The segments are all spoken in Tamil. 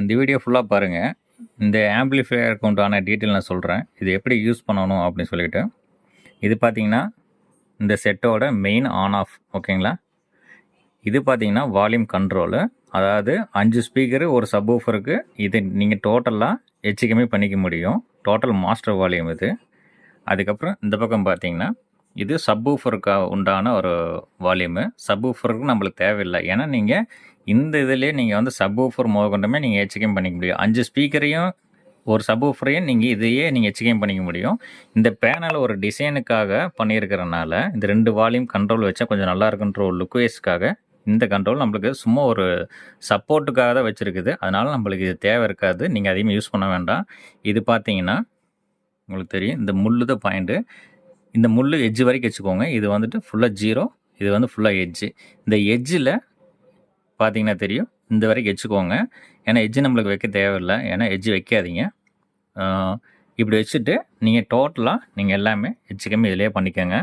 இந்த வீடியோ ஃபுல்லாக பாருங்கள். இந்த ஆம்பிளிஃபையருக்கு உண்டான டீட்டெயில் நான் சொல்கிறேன். இது எப்படி யூஸ் பண்ணணும் அப்படின்னு சொல்லிட்டு. இது பார்த்தீங்கன்னா, இந்த செட்டோட மெயின் ஆன் ஆஃப் ஓகேங்களா. இது பார்த்தீங்கன்னா வால்யூம் கண்ட்ரோலு. அதாவது 5 ஸ்பீக்கரு ஒரு சப்வூஃபருக்கு இது நீங்கள் டோட்டலாக எச்சு கம்மி பண்ணிக்க முடியும். டோட்டல் மாஸ்டர் வால்யூம் இது. அதுக்கப்புறம் இந்த பக்கம் பார்த்தீங்கன்னா, இது சப்வூஃபருக்கு உண்டான ஒரு வால்யூமு. சப்வூஃபருக்கு நம்மளுக்கு தேவையில்லை. ஏன்னா நீங்கள் இந்த இதிலேயே நீங்கள் வந்து சப்வூஃபர் முதற்கொண்டுமே நீங்கள் எச்சுகேம் பண்ணிக்க முடியும். 5 ஸ்பீக்கரையும் ஒரு சப்வூஃபரையும் நீங்கள் இதையே நீங்கள் எச்சுகேம் பண்ணிக்க முடியும். இந்த பேனல் ஒரு டிசைனுக்காக பண்ணியிருக்கிறனால இந்த 2 வால்யூம் கண்ட்ரோல் வச்சா கொஞ்சம் நல்லா இருக்குன்ற ஒரு லுக்வேஸ்க்காக இந்த கண்ட்ரோல் நம்மளுக்கு சும்மா ஒரு சப்போர்ட்டுக்காக தான் வச்சுருக்குது. அதனால் நம்மளுக்கு இது தேவை இருக்காது. நீங்கள் அதிகமாக யூஸ் பண்ண வேண்டாம். இது பார்த்தீங்கன்னா உங்களுக்கு தெரியும், இந்த முள்ளு தான் பாயிண்ட்டு. இந்த முள்ளு எட்ஜ் வரைக்கும் வச்சுக்கோங்க. இது வந்துட்டு ஃபுல்லாக 0, இது வந்து ஃபுல்லாக எட்ஜு. இந்த எட்ஜில் பார்த்தீங்கன்னா தெரியும், இந்த வரைக்கும் வச்சுக்கோங்க. ஏன்னா எட்ஜு நம்மளுக்கு வைக்க தேவையில்லை. ஏன்னா எட்ஜு வைக்காதீங்க. இப்படி வச்சுட்டு நீங்கள் டோட்டலாக நீங்கள் எல்லாமே எட்ஜு கம்மி இதிலே பண்ணிக்கோங்க.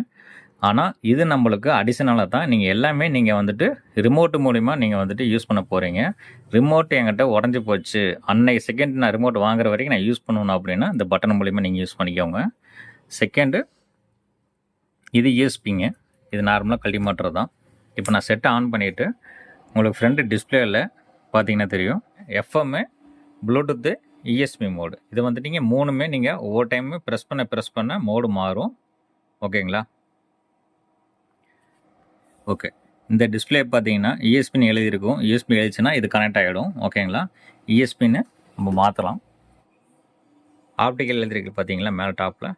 ஆனால் இது நம்மளுக்கு அடிஷனலாக தான் நீங்கள் எல்லாமே நீங்கள் வந்துட்டு ரிமோட்டு மூலிமா நீங்கள் வந்துட்டு யூஸ் பண்ண போகிறீங்க. ரிமோட் என்கிட்ட உடஞ்சி போச்சு, அன்னைக்கு செகண்ட் நான் ரிமோட் வாங்குற வரைக்கும் நான் யூஸ் பண்ணணும் அப்படின்னா இந்த பட்டன் மூலிமா நீங்கள் யூஸ் பண்ணிக்கோங்க. செகண்டு, இது யூஎஸ்பிங்க. இது நார்மலாக கழட்டி மாட்டுறது தான். இப்போ நான் செட்டை ஆன் பண்ணிவிட்டு உங்களுக்கு ஃப்ரண்ட் டிஸ்பிளேயில் பார்த்தீங்கன்னா தெரியும், எஃப்எம்மு, ப்ளூடூத்து, இஎஸ்பி மோடு. இது வந்துட்டீங்க 3மே நீங்கள் ஒவ்வொரு டைமும் ப்ரெஸ் பண்ண மோடு மாறும். ஓகேங்களா. ஓகே, இந்த டிஸ்பிளே பார்த்தீங்கன்னா இஎஸ்பின்னு எழுதியிருக்கும். இஎஸ்பி எழுதிச்சுன்னா இது கனெக்ட் ஆகிடும். ஓகேங்களா. இஎஸ்பின்னு நம்ம மாற்றலாம். ஆப்டிக்கல் எழுதிருக்கு பார்த்தீங்களா மேலே டாப்பில்.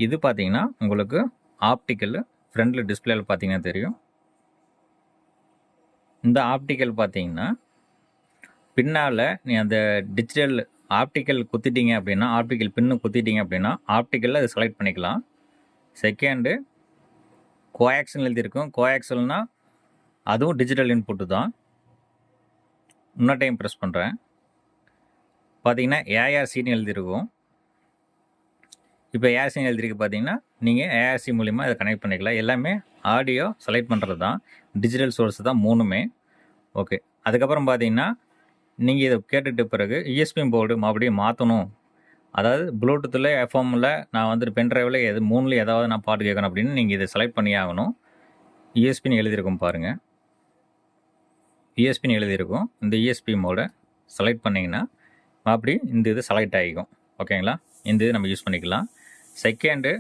இது பார்த்தீங்கன்னா உங்களுக்கு ஆப்டிக்கல் ஃப்ரண்டில் டிஸ்பிளேயில் பார்த்தீங்கன்னா தெரியும். இந்த ஆப்டிக்கல் பார்த்தீங்கன்னா பின்னால் நீ அந்த டிஜிட்டல் ஆப்டிக்கல் குத்திட்டீங்க அப்படின்னா, ஆப்டிக்கல் பின்னு குத்திட்டீங்க அப்படின்னா ஆப்டிக்கலில் அதை செலக்ட் பண்ணிக்கலாம். செகண்டு, கோஆக்சல் எழுதியிருக்கும். கோஆக்சல்னால் அதுவும் டிஜிட்டல் இன்புட்டு தான். இன்னொரு டைம் ப்ரெஸ் பண்ணுறேன். பார்த்தீங்கன்னா ஏஆர்சின்னு எழுதியிருக்கும். இப்போ ஏஆர்சின்னு எழுதிருக்கு பார்த்தீங்கன்னா, நீங்கள் ஏஆர்சி மூலிமா இதை கனெக்ட் பண்ணிக்கலாம். எல்லாமே ஆடியோ செலக்ட் பண்ணுறது தான். டிஜிட்டல் சோர்ஸ் தான் 3மே. ஓகே, அதுக்கப்புறம் பார்த்தீங்கன்னா நீங்கள் இதை கேட்டுட்டு பிறகு இஎஸ்பி போர்டு மறுபடியும் மாற்றணும். அதாவது ப்ளூடூத்தில், எஃப்எம்மில் நான் வந்துட்டு பென்ட்ரைவில் எது 3ல ஏதாவது நான் பாட்டு கேட்கணும் அப்படின்னு நீங்கள் இதை செலக்ட் பண்ணி ஆகணும். இஎஸ்பின்னு எழுதியிருக்கும் பாருங்கள். இஎஸ்பின்னு எழுதியிருக்கும். இந்த இஎஸ்பி மோடை செலக்ட் பண்ணிங்கன்னா அப்படி இந்த இது செலக்ட் ஆகிக்கும். ஓகேங்களா. இந்த இது நம்ம யூஸ் பண்ணிக்கலாம். செகண்டு,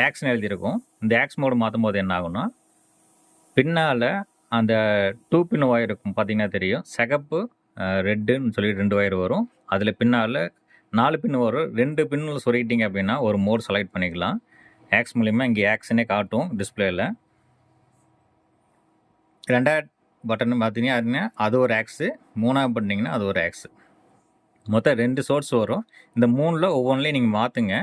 ஆக்ஸ்ன்னு எழுதியிருக்கும். இந்த ஆக்ஸ் மோடு மாற்றும் போது என்ன ஆகும்னா, பின்னால் அந்த 2 பின் ஒயர் இருக்கும் பார்த்தீங்கன்னா தெரியும். சிகப்பு, ரெட்டுன்னு சொல்லி 2 ஒயர் வரும். அதில் பின்னால் 4 பின் வரும். 2 பின்னில் சொருகிட்டிங்க அப்படின்னா ஒரு மோட் செலக்ட் பண்ணிக்கலாம். ஆக்ஸ் மூலிமா இங்கே ஆக்ஸ்னே காட்டும் டிஸ்பிளேயில். 2வது பட்டன் பார்த்தீங்கன்னா அது ஒரு ஆக்ஸு, 3வது பண்ணிங்கன்னா அது ஒரு ஆக்ஸு. மொத்தம் 2 சோர்ஸ் வரும். இந்த 3ல் ஒவ்வொன்றிலையும் நீங்கள் மாற்றுங்க.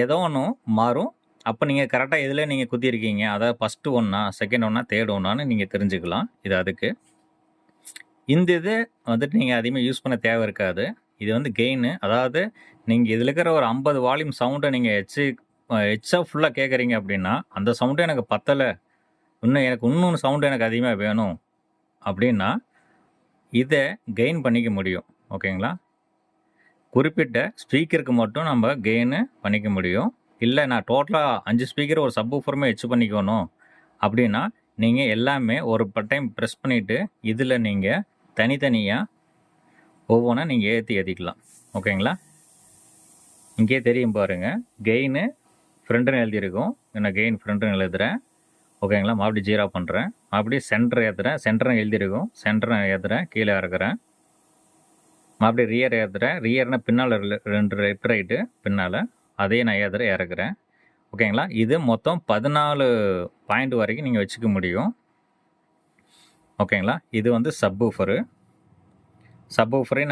ஏதோ ஒன்று மாறும். அப்போ நீங்கள் கரெக்டாக எதில் நீங்கள் குத்திருக்கீங்க, அதாவது ஃபஸ்ட்டு ஒன்றா, செகண்ட் ஒன்றா, தேர்ட் ஒன்றான்னு நீங்கள் தெரிஞ்சுக்கலாம். இது அதுக்கு. இந்த இது வந்துட்டு நீங்கள் அதிகமாக யூஸ் பண்ண தேவை இருக்காது. இது வந்து கெயினு. அதாவது நீங்கள் இதில் இருக்கிற ஒரு 50 வால்யூம் சவுண்டை நீங்கள் ஹெச்சாக ஃபுல்லாக கேட்குறீங்க அப்படின்னா, அந்த சவுண்டு எனக்கு பத்தலை, இன்னொன்று சவுண்டு எனக்கு அதிகமாக வேணும் அப்படின்னா இதை கெயின் பண்ணிக்க முடியும். ஓகேங்களா. குறிப்பிட்ட ஸ்பீக்கருக்கு மட்டும் நம்ம கெயினு பண்ணிக்க முடியும். இல்லை நான் டோட்டலாக 5 ஸ்பீக்கர் ஒரு சப்வூஃபருமே வச்சு பண்ணிக்கணும் அப்படின்னா நீங்கள் எல்லாமே ஒரு டைம் ப்ரெஸ் பண்ணிவிட்டு இதில் நீங்கள் தனித்தனியாக ஒவ்வொன்றா நீங்கள் ஏற்றிக்கலாம். ஓகேங்களா. இங்கே தெரியும் பாருங்கள், கெயினு ஃப்ரெண்டுன்னு எழுதியிருக்கும். நான் கெயின் ஃப்ரெண்டுன்னு எழுதுகிறேன். ஓகேங்களா. மறுபடியும் 0 பண்ணுறேன். மறுபடியும் சென்டர் ஏற்றுறேன். சென்டர்னு எழுதியிருக்கும். சென்டரை ஏற்றுறேன், கீழே இறக்குறேன். மறுபடியும் ரியர் ஏற்றுறேன். ரியர்னால் பின்னால் 2 லெஃப்ட் ரைட்டு பின்னால், அதையும் நான் இறக்குறேன். ஓகேங்களா. இது மொத்தம் 14 பாயிண்ட் வரைக்கும் நீங்கள் வச்சுக்க முடியும். ஓகேங்களா. இது வந்து சப்வூஃபரையும்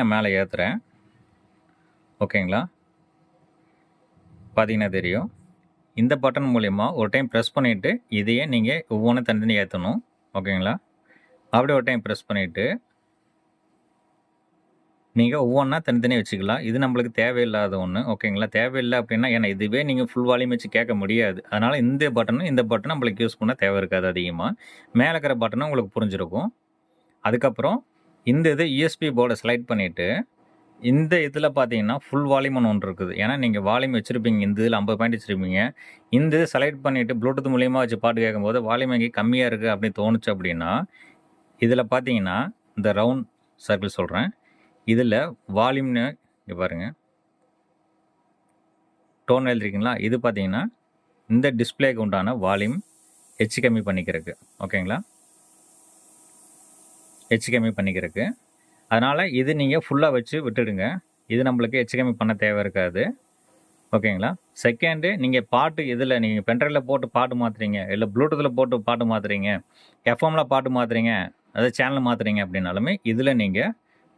நான் மேலே ஏற்றுறேன். ஓகேங்களா. பார்த்தீங்கன்னா தெரியும். இந்த பட்டன் மூலிமா ஒரு டைம் ப்ரெஸ் பண்ணிவிட்டு இதையே நீங்கள் ஒவ்வொன்றும் தனித்தனி ஏற்றணும். ஓகேங்களா. அப்படியே ஒரு டைம் ப்ரெஸ் பண்ணிவிட்டு நீங்கள் ஒவ்வொன்றா தனித்தனியாக வச்சுக்கலாம். இது நம்மளுக்கு தேவையில்லாத ஒன்று. ஓகேங்களா. தேவையில்லை அப்படின்னா, ஏன்னா இதுவே நீங்கள் ஃபுல் வால்யூம் வச்சு கேட்க முடியாது. அதனால் இந்த பட்டன் நம்மளுக்கு யூஸ் பண்ண தேவை இருக்காது அதிகமாக. மேலே இருக்கிற பட்டனும் உங்களுக்கு புரிஞ்சிருக்கும். அதுக்கப்புறம் இந்த இது யூஎஸ்பி போர்டை செலக்ட் பண்ணிவிட்டு இந்த இதில் பார்த்தீங்கன்னா ஃபுல் வால்யூம் ஒன்று இருக்குது. ஏன்னா நீங்கள் வால்யூம் வச்சுருப்பீங்க, இந்த இதில் 50 பாயிண்ட் வச்சுருப்பீங்க. இந்த இது செலக்ட் பண்ணிவிட்டு ப்ளூடூத் மூலியமாக வச்சு பாட்டு கேட்கும்போது வால்யூம் எங்கே கம்மியாக இருக்குது அப்படின்னு தோணுச்சு அப்படின்னா, இதில் பார்த்தீங்கன்னா இந்த ரவுண்ட் சர்க்கிள் சொல்கிறேன், இதில் வால்யூம்னு இங்கே பாருங்கள், டோன் எழுதிருக்கீங்களா, இது பார்த்தீங்கன்னா இந்த டிஸ்பிளேக்கு உண்டான வால்யூம் ஹெச் கம்மி பண்ணிக்கிறதுக்கு. ஓகேங்களா, ஹெச் கம்மி பண்ணிக்கிறதுக்கு. அதனால் இது நீங்கள் ஃபுல்லாக வச்சு விட்டுடுங்க. இது நம்மளுக்கு ஹெச் கம்மி பண்ண தேவை இருக்காது. ஓகேங்களா. செகண்டு, நீங்கள் பாட்டு இதில் நீங்கள் பென்ட்ரைவில் போட்டு பாட்டு மாற்றுறீங்க, இல்லை ப்ளூடூத்தில் போட்டு பாட்டு மாற்றுறீங்க, எஃப்எம்மில் பாட்டு மாற்றுறீங்க, அதாவது சேனல் மாற்றுறீங்க அப்படின்னாலுமே இதில் நீங்கள்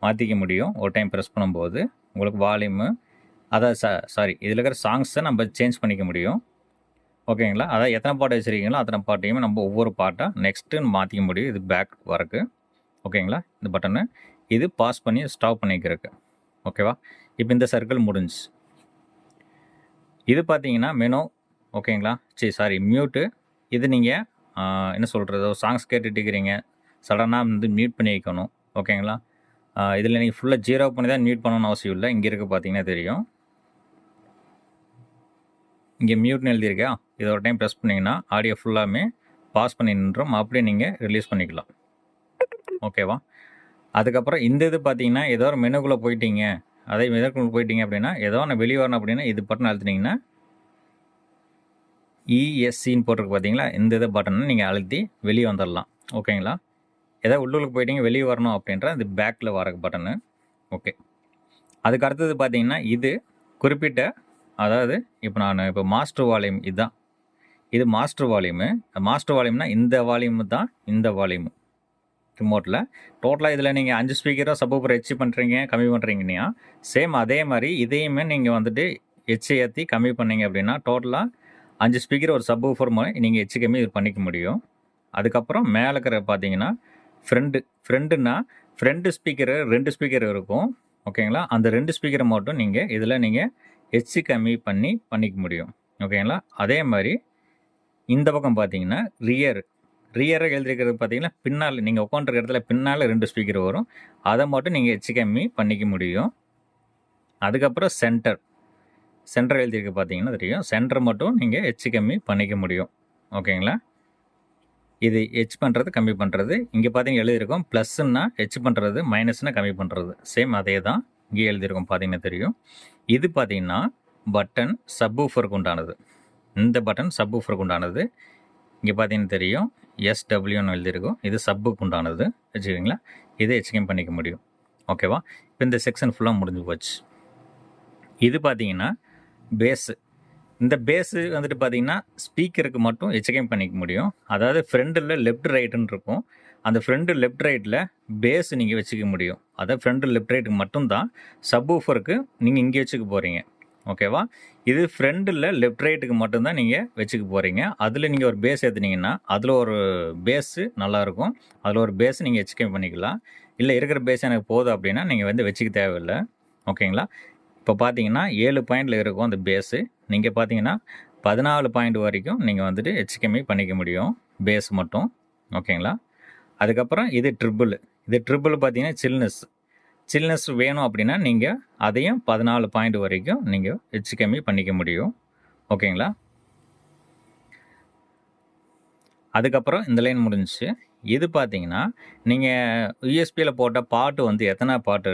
மாற்றிக்க முடியும். ஒரு டைம் ப்ரெஸ் பண்ணும்போது உங்களுக்கு வால்யூமு, அதாவது சாரி இதில் இருக்கிற சாங்ஸை நம்ம சேஞ்ச் பண்ணிக்க முடியும். ஓகேங்களா. அதாவது எத்தனை பாட்டு வச்சுருக்கீங்களோ அத்தனை பாட்டையுமே நம்ம ஒவ்வொரு பாட்டாக நெக்ஸ்ட்டு மாற்றிக்க முடியும். இது பேக் வரக்கு. ஓகேங்களா. இந்த பட்டனு இது பாஸ் பண்ணி ஸ்டாப் பண்ணிக்கிறதுக்கு. ஓகேவா. இப்போ இந்த சர்க்கிள் முடிஞ்சு. இது பார்த்தீங்கன்னா மெனு. ஓகேங்களா. Sorry mute. இது நீங்கள் என்ன சொல்கிறது, சாங்ஸ் கேட்டுட்டு இருக்கிறீங்க, சடனாக வந்து மியூட் பண்ணி வைக்கணும். ஓகேங்களா. இதில் நீங்கள் ஃபுல்லாக 0 பண்ணி தான் மியூட் பண்ணணும்னு அவசியம் இல்லை. இங்கே இருக்க பார்த்தீங்கன்னா தெரியும், இங்கே மியூட்னு எழுதியிருக்கா, இதை ஒரு டைம் ப்ரெஸ் பண்ணிங்கன்னா ஆடியோ ஃபுல்லாமே பாஸ் பண்ணி நின்றோம். அப்படியே நீங்கள் ரிலீஸ் பண்ணிக்கலாம். ஓகேவா. அதுக்கப்புறம் இந்த இது பார்த்தீங்கன்னா ஏதோ ஒரு மெனுக்குள்ளே போயிட்டீங்க, அதே மெனுக்குள்ளே போயிட்டீங்க அப்படின்னா ஏதோ ஒன்று வெளியே வரணும் அப்படின்னா இது பட்டன் அழுத்தினீங்கன்னா இஎஸ்சின்னு போட்டிருக்கு பார்த்தீங்களா, இந்த இது பட்டனை நீங்கள் அழுத்தி வெளியே வந்துடலாம். ஓகேங்களா. ஏதாவது உள்ளுக்கு போயிட்டீங்க வெளியே வரணும் அப்படின்ற இது பேக்கில் வர பட்டனு. ஓகே. அதுக்கு அடுத்தது பார்த்தீங்கன்னா இது குறிப்பிட்ட, அதாவது இப்போ மாஸ்டர் வால்யூம் இதுதான், இது மாஸ்டர் வால்யூமு. மாஸ்டர் வால்யூம்னா இந்த வால்யூமு தான், இந்த வால்யூமு ரிமோட்டில். டோட்டலாக இதில் நீங்கள் 5 ஸ்பீக்கரோ சப்வூஃபர் ஹெச் பண்ணுறீங்க, கம்மி பண்ணுறீங்கன்னா சேம் அதே மாதிரி இதையுமே நீங்கள் வந்துட்டு ஹெச் ஏற்றி கம்மி பண்ணீங்க அப்படின்னா டோட்டலாக 5 ஸ்பீக்கர் ஒரு சப்வூஃபர் மாதிரி நீங்கள் ஹெச் கம்மி இது பண்ணிக்க முடியும். அதுக்கப்புறம் மேலே இருக்கிற பார்த்தீங்கன்னா ஃப்ரெண்டுன்னா ஃப்ரெண்டு ஸ்பீக்கரு 2 ஸ்பீக்கர் இருக்கும். ஓகேங்களா. அந்த 2 ஸ்பீக்கரை மட்டும் இதில் நீங்கள் ஹெச் கம்மி பண்ணிக்க முடியும். ஓகேங்களா. அதே மாதிரி இந்த பக்கம் பார்த்தீங்கன்னா ரியரை எழுதிருக்கிறது பார்த்தீங்கன்னா பின்னால் நீங்கள் உட்காந்துருக்க இடத்துல பின்னால் 2 ஸ்பீக்கர் வரும், அதை மட்டும் நீங்கள் ஹெச் கம்மி பண்ணிக்க முடியும். அதுக்கப்புறம் சென்டர் எழுதிருக்கு பார்த்தீங்கன்னா தெரியும், சென்டர் மட்டும் நீங்கள் ஹெச் கம்மி பண்ணிக்க முடியும். ஓகேங்களா. இது ஹெச் பண்ணுறது கம்மி பண்ணுறது. இங்கே பார்த்தீங்கன்னா எழுதியிருக்கோம் ப்ளஸ்ன்னா ஹெச் பண்ணுறது, மைனஸ்னால் கம்மி பண்ணுறது. சேம் அதே தான் இங்கே எழுதியிருக்கோம் பார்த்தீங்கன்னா தெரியும். இது பார்த்தீங்கன்னா பட்டன் சப்வூஃபருக்கு உண்டானது. இந்த பட்டன் சப்வூஃபருக்கு உண்டானது. இங்கே பார்த்தீங்கன்னா தெரியும் எஸ்டபிள்யூன்னு எழுதியிருக்கோம், இது சப்புக்கு உண்டானது. வச்சுக்கிங்களா. இதை ஹெச்கம்மி பண்ணிக்க முடியும். ஓகேவா. இப்போ இந்த செக்ஷன் ஃபுல்லாக முடிஞ்சு போச்சு. இது பார்த்தீங்கன்னா பேஸு. இந்த பேஸு வந்துட்டு பார்த்தீங்கன்னா ஸ்பீக்கருக்கு மட்டும் ஹெச்கம்மி பண்ணிக்க முடியும். அதாவது ஃப்ரெண்டில் லெஃப்ட் ரைட்டுன்னு இருக்கும், அந்த ஃப்ரெண்டு லெஃப்ட் ரைட்டில் பேஸு நீங்கள் வச்சுக்க முடியும். அதாவது ஃப்ரெண்டு லெஃப்ட் ரைட்டுக்கு மட்டும்தான். சப்வூஃபருக்கு நீங்கள் இங்கே வச்சுக்க போகிறீங்க. ஓகேவா. இது ஃப்ரெண்டில் லெஃப்ட் ரைட்டுக்கு மட்டும்தான் நீங்கள் வச்சுக்க போகிறீங்க. அதில் நீங்கள் ஒரு பேஸ் ஏற்றுனீங்கன்னா அதில் ஒரு பேஸு நல்லாயிருக்கும், அதில் ஒரு பேஸு நீங்கள் ஹெச்கம்மி பண்ணிக்கலாம். இல்லை இருக்கிற பேஸ் எனக்கு போதும் அப்படின்னா நீங்கள் வந்து வச்சுக்க தேவையில்லை. ஓகேங்களா. இப்போ பார்த்தீங்கன்னா 7 பாயிண்டில் இருக்கும் அந்த பேஸு. நீங்கள் பார்த்தீங்கன்னா 14 பாயிண்ட் வரைக்கும் நீங்கள் வந்துட்டு ஹெச்கம்மி பண்ணிக்க முடியும் பேஸ் மட்டும். ஓகேங்களா. அதுக்கப்புறம் இது ட்ரிபிள் பார்த்தீங்கன்னா சில்னஸ் வேணும் அப்படின்னா நீங்கள் அதையும் 14 பாயிண்ட் வரைக்கும் நீங்கள் ஹெச்கம்மி பண்ணிக்க முடியும். ஓகேங்களா. அதுக்கப்புறம் இந்த லைன் முடிஞ்சிச்சு. இது பார்த்தீங்கன்னா நீங்கள் யூஎஸ்பியில் போட்ட பாட்டு வந்து எத்தனை பாட்டு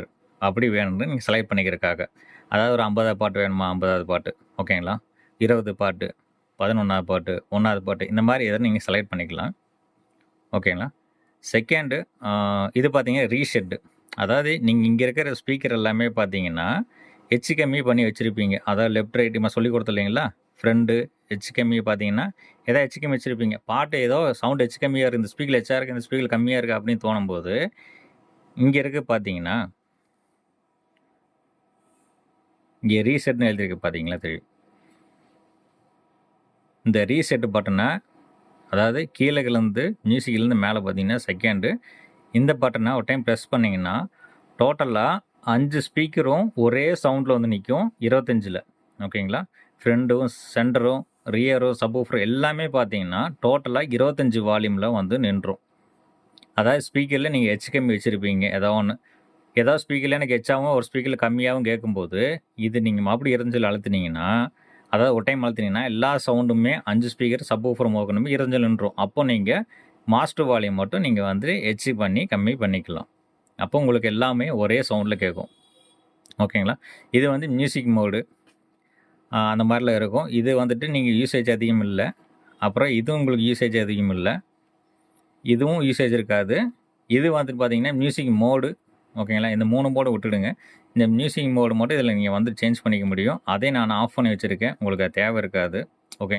அப்படி வேணும்னு நீங்கள் செலக்ட் பண்ணிக்கிறதுக்காக, அதாவது ஒரு 50 பாட்டு வேணுமா 50வது பாட்டு, ஓகேங்களா, 20 பாட்டு, 11வது பாட்டு, 1வது பாட்டு, இந்த மாதிரி எதை நீங்கள் செலக்ட் பண்ணிக்கலாம். ஓகேங்களா. செகண்டு இது பார்த்தீங்கன்னா ரீசெட்டு. அதாவது நீங்கள் இங்கே இருக்கிற ஸ்பீக்கர் எல்லாமே பார்த்தீங்கன்னா ஹெச் கம்மி பண்ணி வச்சுருப்பீங்க. அதாவது லெஃப்ட் ரைட் நம்ம சொல்லி கொடுத்த இல்லைங்களா, ஃப்ரெண்டு ஹெச் கம்மி பார்த்தீங்கன்னா எதாவது ஹெச் கம்மி வச்சுருப்பீங்க. பாட்டு ஏதோ சவுண்ட் ஹெச் கம்மியாக இருக்குது, இந்த ஸ்பீக்கர் ஹெச்சாக இருக்குது, இந்த ஸ்பீக்கர் கம்மியாக இருக்குது அப்படின்னு தோணும்போது இங்கே இருக்க பார்த்தீங்கன்னா இங்கே ரீசெட்னு எழுதியிருக்கு பார்த்தீங்களா தெரியும். இந்த ரீசெட் பட்டனை, அதாவது கீழேலேருந்து மியூசிக்லேருந்து மேலே பார்த்தீங்கன்னா செகண்டு, இந்த பட்டனை ஒரு டைம் ப்ரெஸ் பண்ணிங்கன்னா டோட்டலாக 5 ஸ்பீக்கரும் ஒரே சவுண்டில் வந்து நிற்கும் 25ல். ஓகேங்களா. ஃப்ரெண்டும் சென்டரும் ரியரும் சப்வூஃபரும் எல்லாமே பார்த்தீங்கன்னா டோட்டலாக 25 வால்யூமில் வந்து நின்றும். அதாவது ஸ்பீக்கரில் நீங்கள் எச் கம்மி வச்சுருப்பீங்க ஏதோ ஒன்று. ஏதாவது ஸ்பீக்கரில் எனக்கு எச்சாகவும் ஒரு ஸ்பீக்கரில் கம்மியாகவும் கேட்கும்போது, இது நீங்கள் மறுபடி இரைஞ்சல் அழுத்துனீங்கன்னா, அதாவது ஒரு டைம் அழுத்துனீங்கன்னா, எல்லா சவுண்டுமே 5 ஸ்பீக்கர் சப்வூஃபர் மோகனுமே இரைஞ்சல் நின்றும். அப்போ நீங்கள் மாஸ்டர் வால்யூம் மட்டும் நீங்கள் வந்து எச் பண்ணி கம்மி பண்ணிக்கலாம். அப்போ உங்களுக்கு எல்லாமே ஒரே சவுண்டில் கேட்கும். ஓகேங்களா? இது வந்து மியூசிக் மோடு அந்த மாதிரிலாம் இருக்கும். இது வந்துட்டு நீங்கள் யூசேஜ் அதிகம் இல்லை. அப்புறம் இதுவும் உங்களுக்கு யூசேஜ் அதிகம் இல்லை. இதுவும் யூசேஜ் இருக்காது. இது வந்துட்டு பார்த்தீங்கன்னா மியூசிக் மோடு. ஓகேங்களா? இந்த 3 மோடு விட்டுடுங்க. இந்த மியூசிக் மோடு மட்டும் இதில் நீங்கள் வந்து சேஞ்ச் பண்ணிக்க முடியும். அதே நான் ஆஃப் பண்ணி வச்சுருக்கேன். உங்களுக்கு அது தேவை இருக்காது. ஓகே.